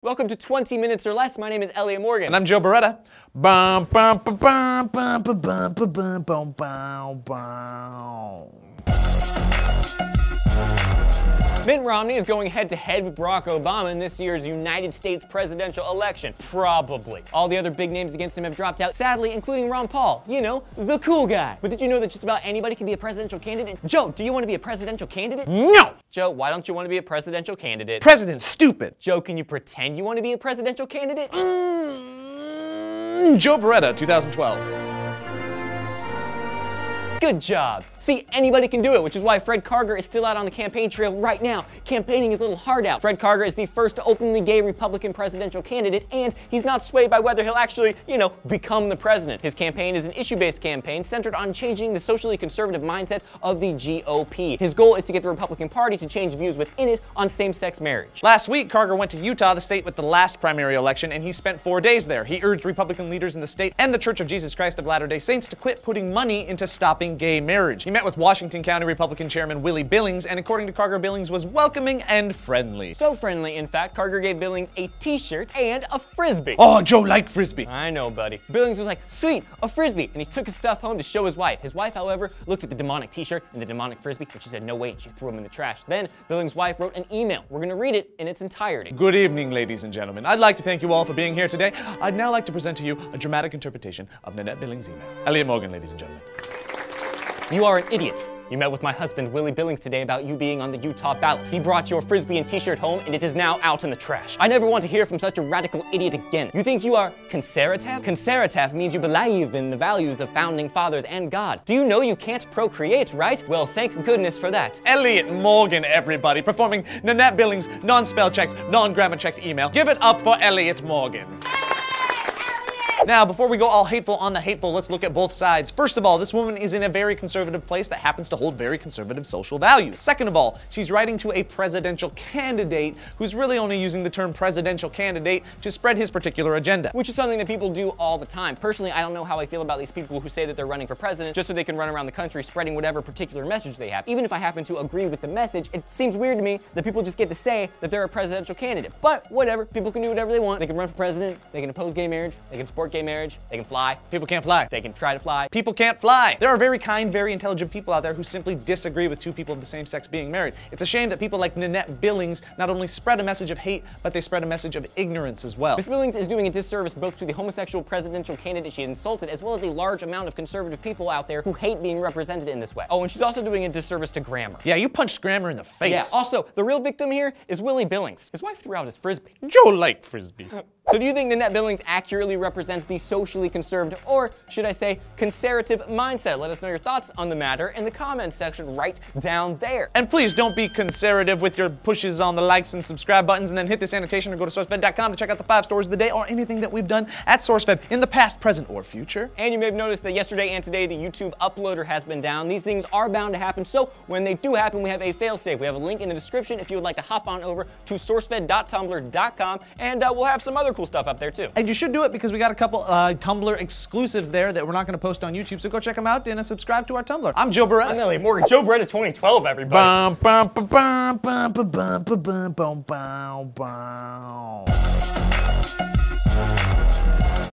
Welcome to 20 Minutes or Less. My name is Elliot Morgan. And I'm Joe Beretta. Mitt Romney is going head-to-head with Barack Obama in this year's United States presidential election. Probably. All the other big names against him have dropped out, sadly, including Ron Paul. You know, the cool guy. But did you know that just about anybody can be a presidential candidate? Joe, do you want to be a presidential candidate? No! Joe, why don't you want to be a presidential candidate? President, stupid. Joe, can you pretend you want to be a presidential candidate? Joe Beretta, 2012. Good job. See, anybody can do it, which is why Fred Karger is still out on the campaign trail right now, campaigning his little heart out. Fred Karger is the first openly gay Republican presidential candidate, and he's not swayed by whether he'll actually, become the president. His campaign is an issue-based campaign centered on changing the socially conservative mindset of the GOP. His goal is to get the Republican Party to change views within it on same-sex marriage. Last week, Karger went to Utah, the state with the last primary election, and he spent 4 days there. He urged Republican leaders in the state and the Church of Jesus Christ of Latter-day Saints to quit putting money into stopping gay marriage. He met with Washington County Republican Chairman Willie Billings, and according to Karger, Billings was welcoming and friendly. So friendly, in fact, Karger gave Billings a t-shirt and a frisbee. Oh, Joe liked frisbee. I know, buddy. Billings was like, sweet, a frisbee, and he took his stuff home to show his wife. His wife, however, looked at the demonic t-shirt and the demonic frisbee, and she said, no way, and she threw him in the trash. Then, Billings' wife wrote an email. We're gonna read it in its entirety. Good evening, ladies and gentlemen. I'd like to thank you all for being here today. I'd now like to present to you a dramatic interpretation of Nanette Billings' email. Elliot Morgan, ladies and gentlemen. You are an idiot. You met with my husband, Willie Billings, today about you being on the Utah ballot. He brought your frisbee and t-shirt home, and it is now out in the trash. I never want to hear from such a radical idiot again. You think you are conservative? Conservative means you believe in the values of founding fathers and God. Do you know you can't procreate, right? Well, thank goodness for that. Elliot Morgan, everybody, performing Nanette Billings' non-spell checked, non-grammar checked email. Give it up for Elliot Morgan. Now, before we go all hateful on the hateful, let's look at both sides. First of all, this woman is in a very conservative place that happens to hold very conservative social values. Second of all, she's writing to a presidential candidate who's really only using the term presidential candidate to spread his particular agenda. Which is something that people do all the time. Personally, I don't know how I feel about these people who say that they're running for president just so they can run around the country spreading whatever particular message they have. Even if I happen to agree with the message, it seems weird to me that people just get to say that they're a presidential candidate. But whatever, people can do whatever they want. They can run for president, they can oppose gay marriage, they can support gay marriage, they can fly. People can't fly. They can try to fly. People can't fly. There are very kind, very intelligent people out there who simply disagree with two people of the same sex being married. It's a shame that people like Nanette Billings not only spread a message of hate, but they spread a message of ignorance as well. Ms. Billings is doing a disservice both to the homosexual presidential candidate she insulted, as well as a large amount of conservative people out there who hate being represented in this way. Oh, and she's also doing a disservice to grammar. Yeah, you punched grammar in the face. Yeah, also, the real victim here is Willie Billings. His wife threw out his frisbee. Joe liked frisbee. So do you think Nanette Billings accurately represents the socially conservative, or should I say, conservative mindset? Let us know your thoughts on the matter in the comments section right down there. And please don't be conservative with your pushes on the likes and subscribe buttons, and then hit this annotation or go to SourceFed.com to check out the 5 stories of the day or anything that we've done at SourceFed in the past, present, or future. And you may have noticed that yesterday and today the YouTube uploader has been down. These things are bound to happen, so when they do happen, we have a failsafe. We have a link in the description if you would like to hop on over to SourceFed.tumblr.com, and we'll have some other cool stuff up there too. And you should do it because we got a couple Tumblr exclusives there that we're not going to post on YouTube, so go check them out and subscribe to our Tumblr. I'm Joe Beretta. I'm Elliot Morgan. Joe Beretta 2012, everybody.